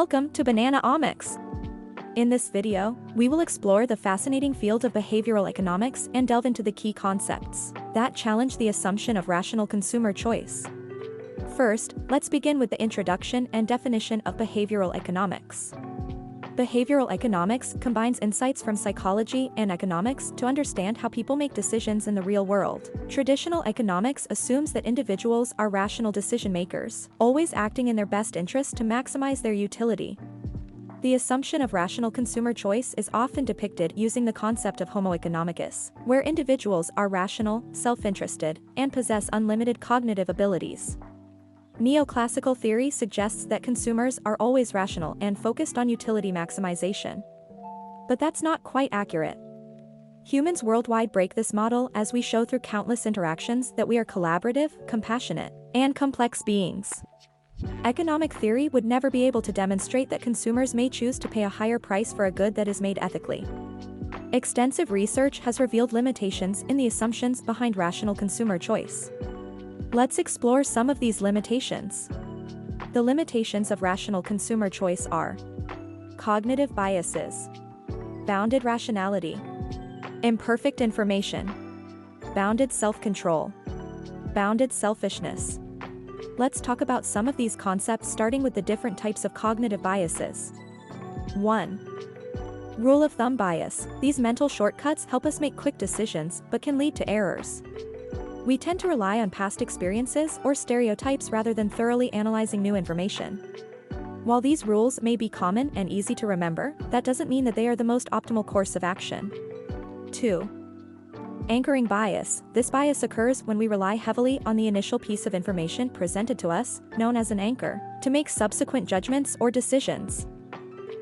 Welcome to Bananaomics. In this video, we will explore the fascinating field of behavioral economics and delve into the key concepts that challenge the assumption of rational consumer choice. First, let's begin with the introduction and definition of behavioral economics. Behavioral economics combines insights from psychology and economics to understand how people make decisions in the real world. Traditional economics assumes that individuals are rational decision makers, always acting in their best interest to maximize their utility. The assumption of rational consumer choice is often depicted using the concept of Homo Economicus, where individuals are rational, self-interested, and possess unlimited cognitive abilities. Neoclassical theory suggests that consumers are always rational and focused on utility maximization. But that's not quite accurate. Humans worldwide break this model as we show through countless interactions that we are collaborative, compassionate, and complex beings. Economic theory would never be able to demonstrate that consumers may choose to pay a higher price for a good that is made ethically. Extensive research has revealed limitations in the assumptions behind rational consumer choice. Let's explore some of these limitations. The limitations of rational consumer choice are cognitive biases, bounded rationality, imperfect information, bounded self-control, bounded selfishness. Let's talk about some of these concepts, starting with the different types of cognitive biases. 1. Rule of thumb bias. These mental shortcuts help us make quick decisions but can lead to errors. We tend to rely on past experiences or stereotypes rather than thoroughly analyzing new information. While these rules may be common and easy to remember, that doesn't mean that they are the most optimal course of action. 2. Anchoring bias. This bias occurs when we rely heavily on the initial piece of information presented to us, known as an anchor, to make subsequent judgments or decisions.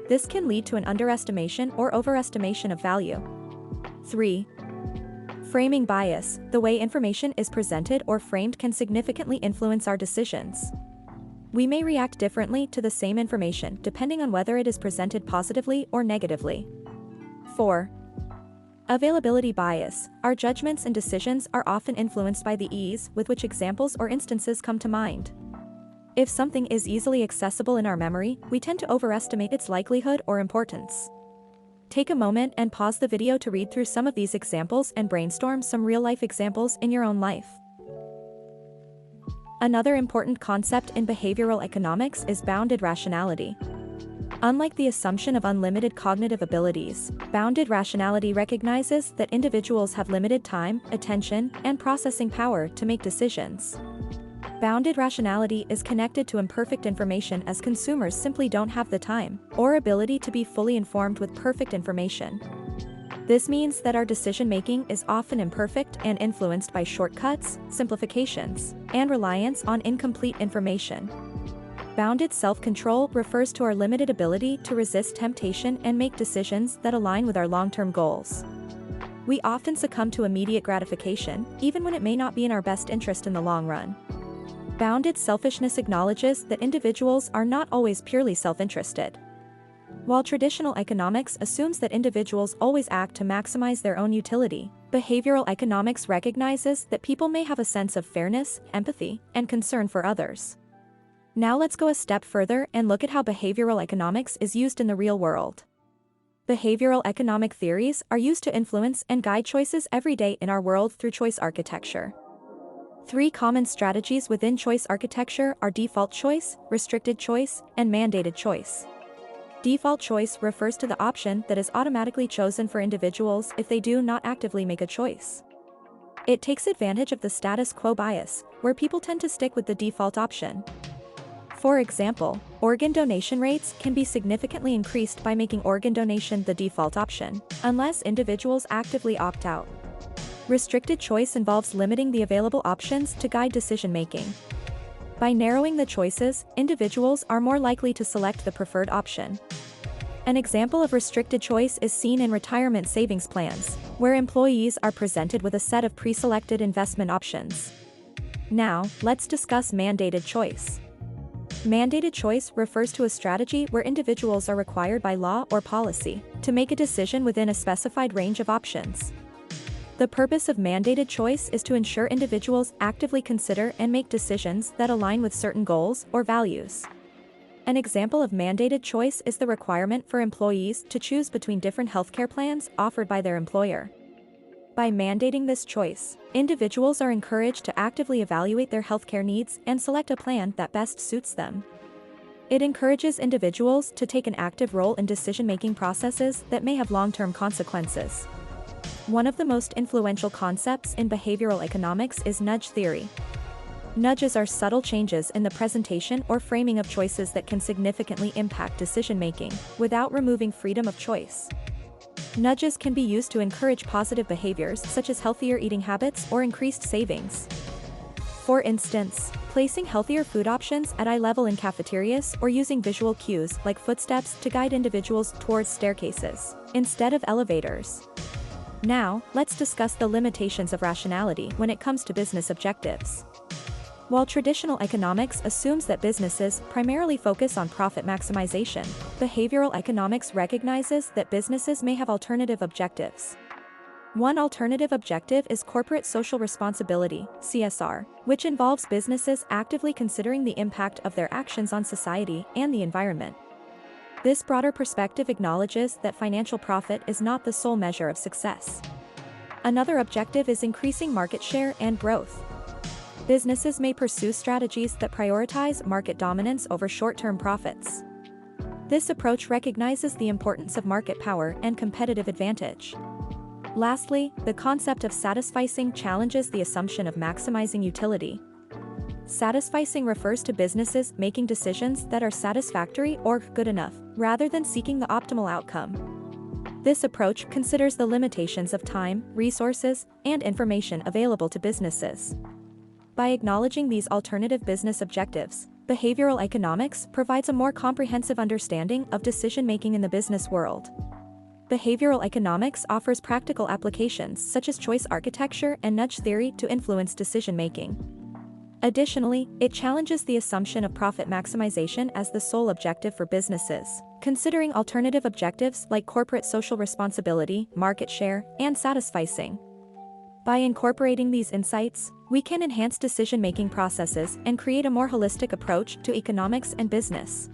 This can lead to an underestimation or overestimation of value. 3. Framing bias. The way information is presented or framed can significantly influence our decisions. We may react differently to the same information depending on whether it is presented positively or negatively. 4. Availability bias. Our judgments and decisions are often influenced by the ease with which examples or instances come to mind. If something is easily accessible in our memory, we tend to overestimate its likelihood or importance. Take a moment and pause the video to read through some of these examples and brainstorm some real-life examples in your own life. Another important concept in behavioral economics is bounded rationality. Unlike the assumption of unlimited cognitive abilities, bounded rationality recognizes that individuals have limited time, attention, and processing power to make decisions. Bounded rationality is connected to imperfect information, as consumers simply don't have the time or ability to be fully informed with perfect information. This means that our decision-making is often imperfect and influenced by shortcuts, simplifications, and reliance on incomplete information. Bounded self-control refers to our limited ability to resist temptation and make decisions that align with our long-term goals. We often succumb to immediate gratification, even when it may not be in our best interest in the long run. Bounded selfishness acknowledges that individuals are not always purely self-interested. While traditional economics assumes that individuals always act to maximize their own utility, behavioral economics recognizes that people may have a sense of fairness, empathy, and concern for others. Now let's go a step further and look at how behavioral economics is used in the real world. Behavioral economic theories are used to influence and guide choices every day in our world through choice architecture. 3 common strategies within choice architecture are default choice, restricted choice, and mandated choice. Default choice refers to the option that is automatically chosen for individuals if they do not actively make a choice. It takes advantage of the status quo bias, where people tend to stick with the default option. For example, organ donation rates can be significantly increased by making organ donation the default option, unless individuals actively opt out. Restricted choice involves limiting the available options to guide decision-making. By narrowing the choices, individuals are more likely to select the preferred option. An example of restricted choice is seen in retirement savings plans, where employees are presented with a set of pre-selected investment options. Now, let's discuss mandated choice. Mandated choice refers to a strategy where individuals are required by law or policy to make a decision within a specified range of options. The purpose of mandated choice is to ensure individuals actively consider and make decisions that align with certain goals or values. An example of mandated choice is the requirement for employees to choose between different healthcare plans offered by their employer. By mandating this choice, individuals are encouraged to actively evaluate their healthcare needs and select a plan that best suits them. It encourages individuals to take an active role in decision-making processes that may have long-term consequences. One of the most influential concepts in behavioral economics is nudge theory. Nudges are subtle changes in the presentation or framing of choices that can significantly impact decision-making, without removing freedom of choice. Nudges can be used to encourage positive behaviors such as healthier eating habits or increased savings. For instance, placing healthier food options at eye level in cafeterias or using visual cues like footsteps to guide individuals towards staircases, instead of elevators. Now, let's discuss the limitations of rationality when it comes to business objectives. While traditional economics assumes that businesses primarily focus on profit maximization, behavioral economics recognizes that businesses may have alternative objectives. One alternative objective is corporate social responsibility, CSR, which involves businesses actively considering the impact of their actions on society and the environment. This broader perspective acknowledges that financial profit is not the sole measure of success. Another objective is increasing market share and growth. Businesses may pursue strategies that prioritize market dominance over short-term profits. This approach recognizes the importance of market power and competitive advantage. Lastly, the concept of satisficing challenges the assumption of maximizing utility. Satisficing refers to businesses making decisions that are satisfactory or good enough, rather than seeking the optimal outcome. This approach considers the limitations of time, resources, and information available to businesses. By acknowledging these alternative business objectives, behavioral economics provides a more comprehensive understanding of decision-making in the business world. Behavioral economics offers practical applications such as choice architecture and nudge theory to influence decision-making. Additionally, it challenges the assumption of profit maximization as the sole objective for businesses, considering alternative objectives like corporate social responsibility, market share, and satisficing. By incorporating these insights, we can enhance decision-making processes and create a more holistic approach to economics and business.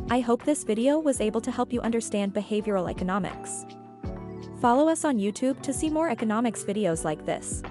I hope this video was able to help you understand behavioral economics. Follow us on YouTube to see more economics videos like this.